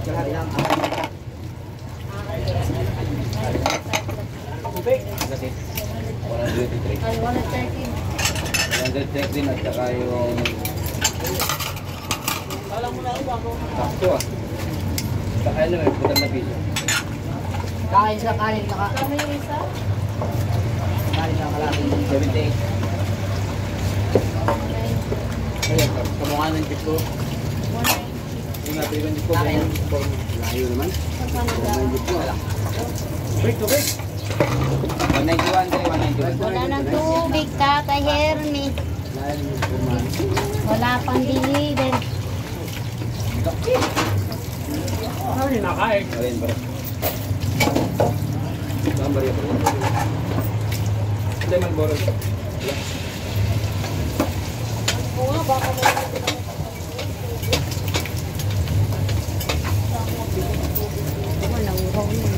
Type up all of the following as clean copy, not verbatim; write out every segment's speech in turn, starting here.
Kalahati lang. Tubig. Kasi 123. Ay, 113. 113 at saka yung... Alam mo na ako bago. Sakto ah. Saka ano eh, putang na piso. Kain sa kanin naka. Kami yung isa. Kanin na kalahati. 78. Kaya, kamukha ng jeep ko. 190. Yung natin yung jeep ko. Akin. Layo naman. Yung jeep ko. Tubig, tubig. 191 tayo, 191. Wala ng tubig, Tata Hermi. Wala pang deliver. Ano yung nakain? Ayun, bro. Saan ba rin? Hindi man borog. Oo nga, baka mo. Wala, uhaw yun.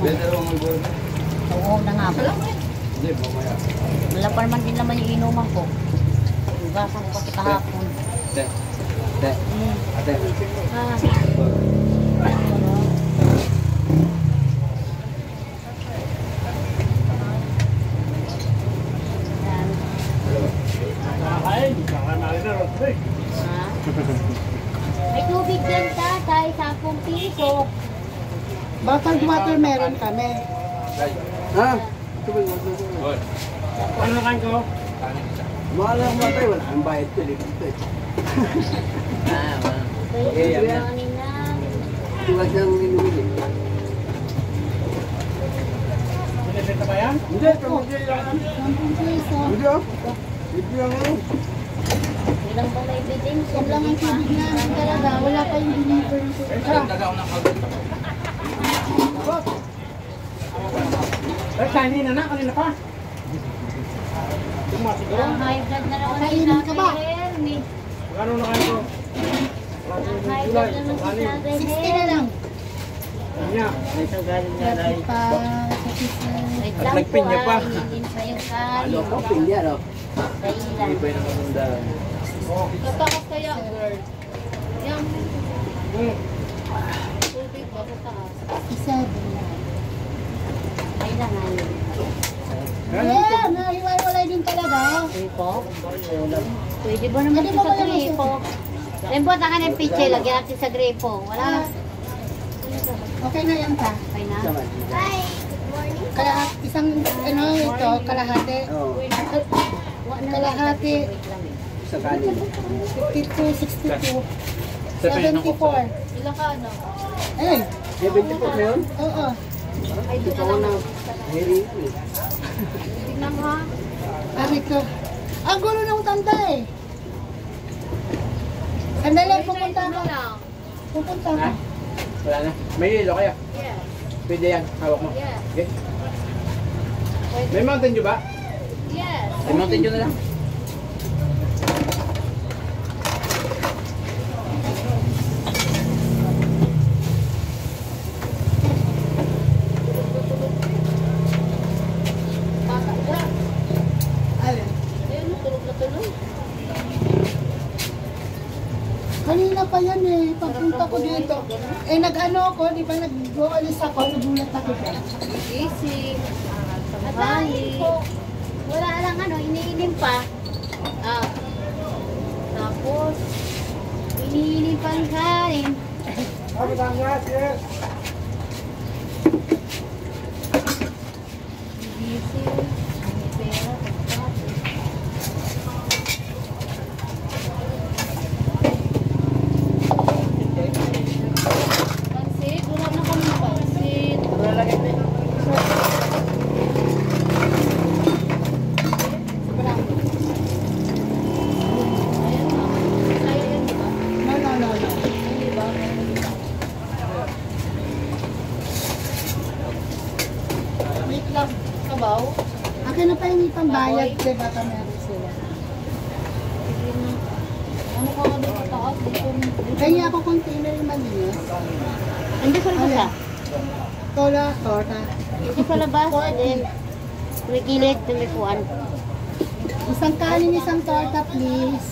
Better mo man borog. Uhaw na nga po. Hindi, mamaya. Wala pa naman din naman yung inuman ko. Ugasan ko kasi kahapon. Ate. Ate. Ate. Ah, yan. Nakain. Nakain na rin. Tubig. Ah. May tubig din, Tatay, 10 piso. Bottled water meron kami. Ha? Hoy. Ano nakain ko? Mahal lang matay, wala ang bayad ko dito. Okay, morning na. Tulad ng inuwi. Binibenta ba yan? Hindi, kamagay lang. 10 piso. Hindi ah. Hindi lang ano. Ilang ba na ibitin? Yan lang ang tubig namin talaga. Wala pa yung deliver. Eh, kanina na. Kanina pa. Tumasiguro. Ang high blood na naman Kainin si ka ba? Tatay Hermi. Ano nakain ko? Ang high blood na naman si Tatay 60 na Hermi. lang. Kanya. May isang galing na rin. Pa, sa pizza. Wait At lang po nagpinya pa. Hindi pa yung Ano kanin. ko, pinya no? Sa ilan. Hindi pa yung nakamundaan. Tatakas kaya, girl. Yung Hmm. tubig ba sa taas? 57. Kailangan. Yeah, naiwalay din talaga. Gripo? Pwede ba naman Pwede ito ba sa wala gripo? Embot na ka ng piche, lagyan natin sa gripo. Wala na. Okay na yan pa. Okay na? Kalahati, isang, ano, ito, kalahati. Oo. Kalahati. Sa kanin. 52, 62, 74. Ilang ka ano? Eh, 70 po na yun? oo. Parang hindi pa ako na heri ko eh. Tignan mo ha. Sabi ko, ang gulo ng tanda eh. Sandali, pupunta Ano ako. lang? Pupunta Ha? ako. Wala na. May yelo kaya? Yeah. Pwede yan. Hawak mo. Yeah. Okay. Pwede. May Mountain Dew ba? Yes. May Mountain Dew na lang. Alin? Ayun, tulog na tulog. Kanina pa yan eh, pagpunta ko dito. Eh nag-ano ako, di ba nag-go-alis ako, nagulat ako pa. Gising. At dahil po, wala lang ano, iniinim pa. Ah. Tapos, iniinim pa rin kanin. Ano ba nga? Yes. Gising. May pera. pagkatapos. Pansit, wala na kami pansit. Ayan na. Kaya yun, di ba? No, no, no, no. Hindi ba? Wait lang. Kabaw? Akin na pa yung pambayad, di ba kami sila. Sige na. Ano ka ka doon sa taas? Kaya ako container yung malinis. Hindi sa labas ah. Tola, torta. Hindi sa labas. Then, may gilid, may kuwan. Isang kanin, isang torta, please.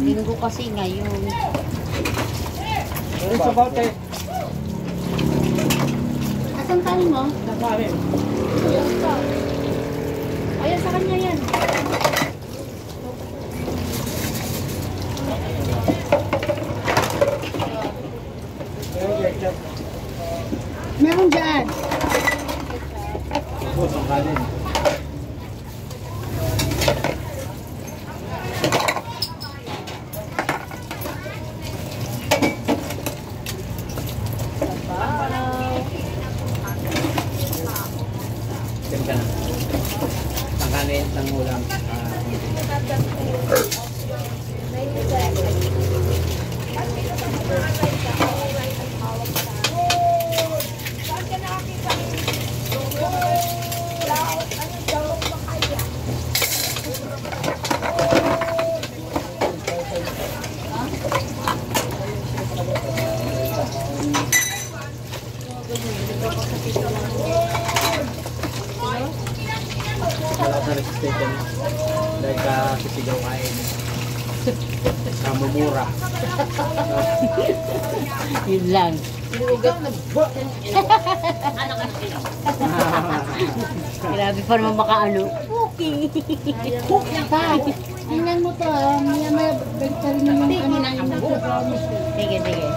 Linggo kasi ngayon. Ano sa bote? Asang kanin mo? Nakarin. Ayan, sa kanya yan. Meron dyan. Ako, sangkalin. Diyan ka na. Tangkanin, tangulang. Wala ka resistation. Dahil ka sisigaw kain. Kamumura. Yun lang. Grabe pa naman makaano. Okay. Pa, tingnan mo to. Maya maya, balik ka rin yung ano. Sige, sige.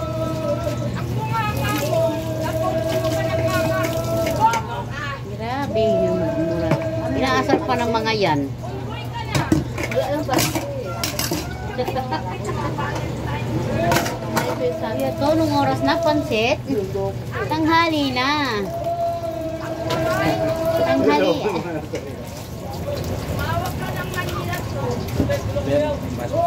Grabe yung mura. Inaasar pa ng mga yan. Ito, nung oras na, pansit. Tanghali na. Tanghali. Baso.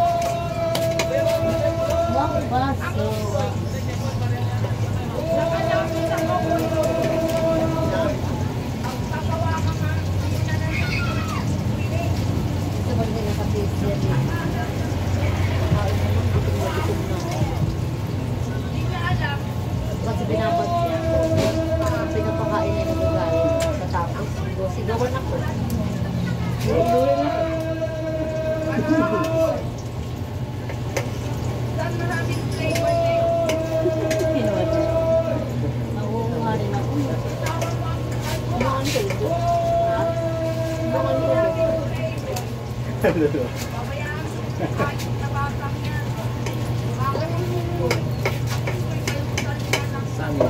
Kasi binabag niya. Pinapakain niya ng gagaling. Katapos, sigawan ako. Lurin ako. Kinuha niya. Nakuha rin ako. Kumaan ka ito? Ha? Kumaan ka ito? Saan yun?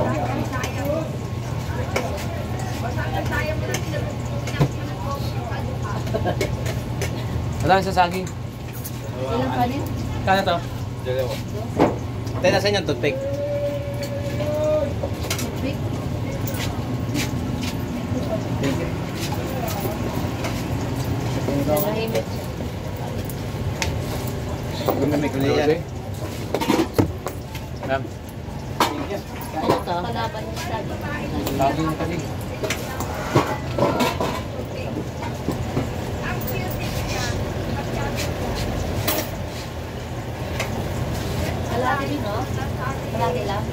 Wala sa saging. Ilang kanin? Kano to? Dalawa. Tayo na sa inyo, toothpick. Big. Thank you. Nahimik. Huwag na may kulay yan. Ma'am. Ano to? Palaban niya sa Saging kami. Kalahati din, no? Kalahati lang.